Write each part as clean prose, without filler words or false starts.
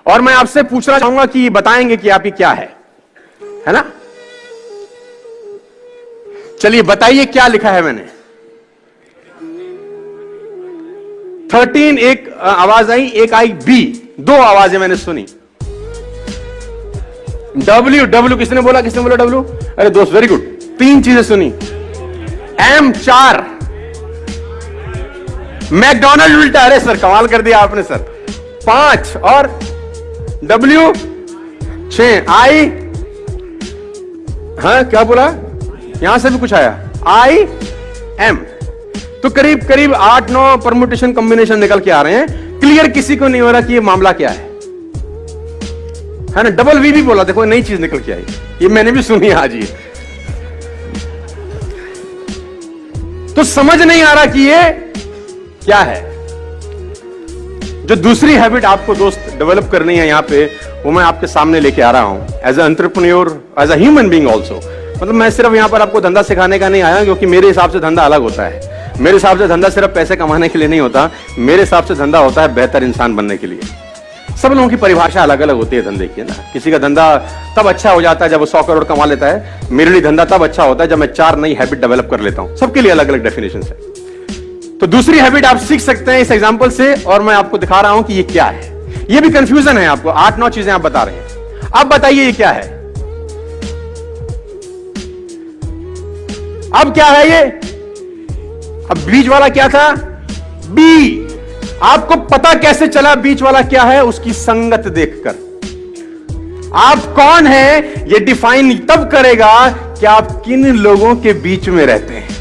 और मैं आपसे पूछना चाहूंगा कि बताएंगे कि आप ये क्या है ना? चलिए बताइए क्या लिखा है मैंने। 13 एक आवाज आई, एक आई बी, दो आवाजें मैंने सुनी। डब्ल्यू किसने बोला डब्ल्यू? अरे दोस्त वेरी गुड, तीन चीजें सुनी। एम 4, मैकडॉनल्ड उल्टा, अरे सर कमाल कर दिया आपने सर। 5 और डब्ल्यू 6, आई, हाँ क्या बोला, यहां से भी कुछ आया, आई एम। तो करीब करीब 8-9 परम्यूटेशन कॉम्बिनेशन निकल के आ रहे हैं। क्लियर किसी को नहीं हो रहा कि ये मामला क्या है ना? डबल वी भी बोला, देखो नई चीज निकल के आई, ये मैंने भी सुनी आज ये। तो समझ नहीं आ रहा कि ये क्या है। जो दूसरी हैबिट आपको दोस्त डेवलप करनी है यहां पे, वो मैं आपके सामने लेके आ रहा हूं as a entrepreneur, as a human being also. मतलब मैं सिर्फ यहां पर आपको धंधा सिखाने का नहीं आया, क्योंकि मेरे हिसाब से धंधा अलग होता है। मेरे हिसाब से धंधा सिर्फ पैसे कमाने के लिए नहीं होता, मेरे हिसाब से धंधा होता है बेहतर इंसान बनने के लिए। सब लोगों की परिभाषा अलग अलग होती है धंधे की, है ना? किसी का धंधा तब अच्छा हो जाता है जब वो 100 करोड़ कमा लेता है। मेरे लिए धंधा तब अच्छा होता है जब मैं 4 नई हैबिट डेवलप कर लेता हूं। सबके लिए अलग अलग डेफिनेशन है। तो दूसरी हैबिट आप सीख सकते हैं इस एग्जांपल से, और मैं आपको दिखा रहा हूं कि ये क्या है। ये भी कंफ्यूजन है आपको, 8-9 चीजें आप बता रहे हैं। अब बताइए ये क्या है? अब क्या है ये? अब बीच वाला क्या था? बी। आपको पता कैसे चला बीच वाला क्या है? उसकी संगत देखकर। आप कौन है ये डिफाइन तब करेगा कि आप किन लोगों के बीच में रहते हैं।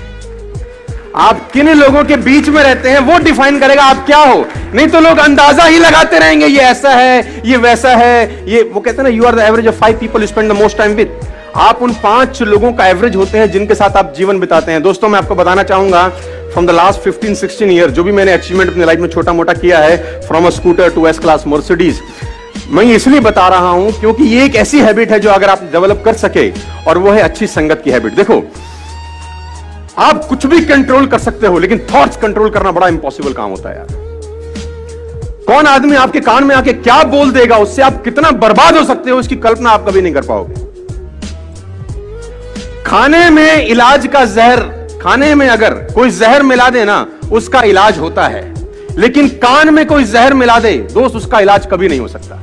आप किन लोगों के बीच में रहते हैं वो डिफाइन करेगा आप क्या हो। नहीं तो लोग अंदाजा ही लगाते रहेंगे, ये ऐसा है, ये वैसा है। ये वो कहते हैं ना, you are the average of 5 people you spend the most time with. आप उन 5 लोगों का एवरेज होते हैं जिनके साथ आप जीवन बिताते हैं। दोस्तों मैं आपको बताना चाहूंगा, फ्रॉम द लास्ट 15-16 ईयर जो भी मैंने अचीवमेंट अपनी लाइफ में छोटा मोटा किया है, from a scooter to S class Mercedes, मैं इसलिए बता रहा हूं क्योंकि ये एक ऐसी हैबिट है जो अगर आप डेवलप कर सके, और वो है अच्छी संगत की हैबिट। देखो, आप कुछ भी कंट्रोल कर सकते हो, लेकिन थॉट्स कंट्रोल करना बड़ा इंपॉसिबल काम होता है यार। कौन आदमी आपके कान में आके क्या बोल देगा, उससे आप कितना बर्बाद हो सकते हो, इसकी कल्पना आप कभी नहीं कर पाओगे। खाने में इलाज का जहर, खाने में अगर कोई जहर मिला दे ना, उसका इलाज होता है, लेकिन कान में कोई जहर मिला दे दोस्त, उसका इलाज कभी नहीं हो सकता।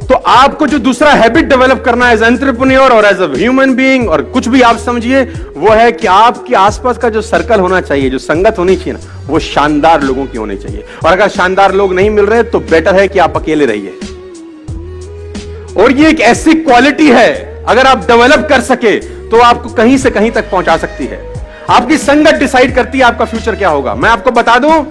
तो आपको जो दूसरा हैबिट डेवलप करना है एज एंटरप्रेन्योर और एज अ ह्यूमन बीइंग, और कुछ भी आप समझिए, वो है कि आपके आसपास का जो सर्कल होना चाहिए, जो संगत होनी चाहिए ना, वो शानदार लोगों की होनी चाहिए। और अगर शानदार लोग नहीं मिल रहे तो बेटर है कि आप अकेले रहिए। और ये एक ऐसी क्वालिटी है, अगर आप डेवलप कर सके तो आपको कहीं से कहीं तक पहुंचा सकती है। आपकी संगत डिसाइड करती है आपका फ्यूचर क्या होगा। मैं आपको बता दूं,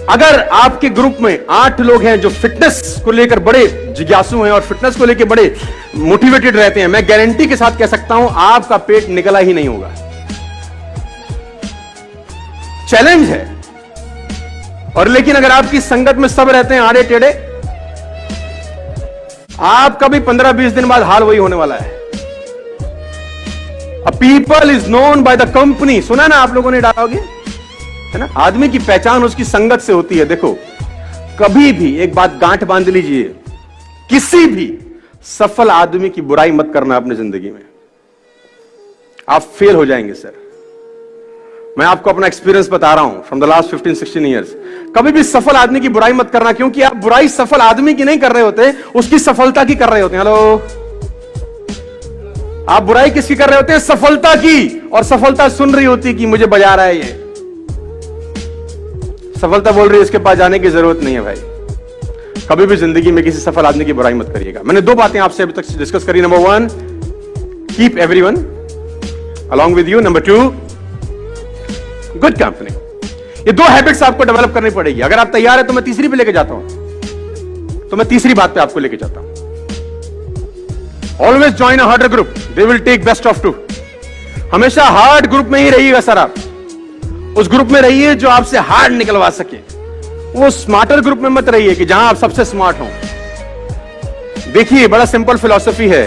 अगर आपके ग्रुप में 8 लोग हैं जो फिटनेस को लेकर बड़े जिज्ञासु हैं और फिटनेस को लेकर बड़े मोटिवेटेड रहते हैं, मैं गारंटी के साथ कह सकता हूं आपका पेट निकला ही नहीं होगा। चैलेंज है। और लेकिन अगर आपकी संगत में सब रहते हैं आड़े टेढ़े, आपका भी 15-20 दिन बाद हाल वही होने वाला है। A people is known by the company, सुना ना आप लोगों ने डालोगे, है ना? आदमी की पहचान उसकी संगत से होती है। देखो, कभी भी एक बात गांठ बांध लीजिए, किसी भी सफल आदमी की बुराई मत करना अपनी जिंदगी में, आप फेल हो जाएंगे सर। मैं आपको अपना एक्सपीरियंस बता रहा हूं फ्रॉम द लास्ट 15-16 ईयर्स। कभी भी सफल आदमी की बुराई मत करना, क्योंकि आप बुराई सफल आदमी की नहीं कर रहे होते, उसकी सफलता की कर रहे होते हैं। हेलो, आप बुराई किसकी कर रहे होते हैं? सफलता की। और सफलता सुन रही होती कि मुझे बजा रहा है ये, सफलता बोल रही है इसके पास जाने की जरूरत नहीं है। भाई, कभी भी जिंदगी में किसी सफल आदमी की बुराई मत करिएगा। मैंने 2 बातें आपसे अभी तक डिस्कस करी। Number 1, keep everyone along with you. Number 2, good company. ये 2 हैबिट्स आपको डेवलप करनी पड़ेगी। अगर आप तैयार है तो मैं तीसरी पे लेके जाता हूं। तो मैं तीसरी बात पे आपको लेके जाता हूं। Always join a harder group, they will take best of 2। हमेशा हार्ड ग्रुप में ही रहिएगा सर। आप उस ग्रुप में रहिए जो आपसे हार्ड निकलवा सके। वो स्मार्टर ग्रुप में मत रहिए कि जहां आप सबसे स्मार्ट हो। देखिए, बड़ा सिंपल फिलॉसफी है।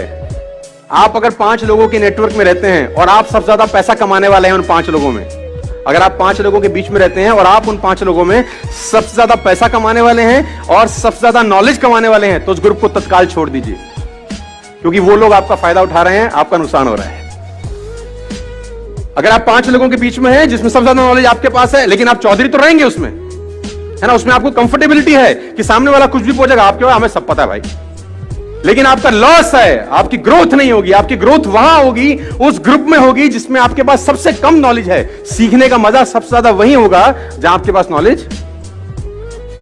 आप अगर 5 लोगों के नेटवर्क में रहते हैं और आप सबसे ज्यादा पैसा कमाने वाले हैं उन 5 लोगों में, अगर आप 5 लोगों के बीच में रहते हैं और आप उन 5 लोगों में सबसे ज्यादा पैसा कमाने वाले हैं और सबसे ज्यादा नॉलेज कमाने वाले हैं, तो उस ग्रुप को तत्काल छोड़ दीजिए, क्योंकि वो लोग आपका फायदा उठा रहे हैं, आपका नुकसान हो रहा है। अगर आप 5 लोगों के बीच में हैं जिसमें सबसे ज्यादा नॉलेज आपके पास है, लेकिन आप चौधरी तो रहेंगे उसमें, है ना, उसमें आपको कंफर्टेबिलिटी है कि सामने वाला कुछ भी पूछेगा, आपके बाद हमें सब पता है भाई, लेकिन आपका लॉस है, आपकी ग्रोथ नहीं होगी। आपकी ग्रोथ वहां होगी, उस ग्रुप में होगी जिसमें आपके पास सबसे कम नॉलेज है। सीखने का मजा सबसे ज्यादा वही होगा जहां आपके पास नॉलेज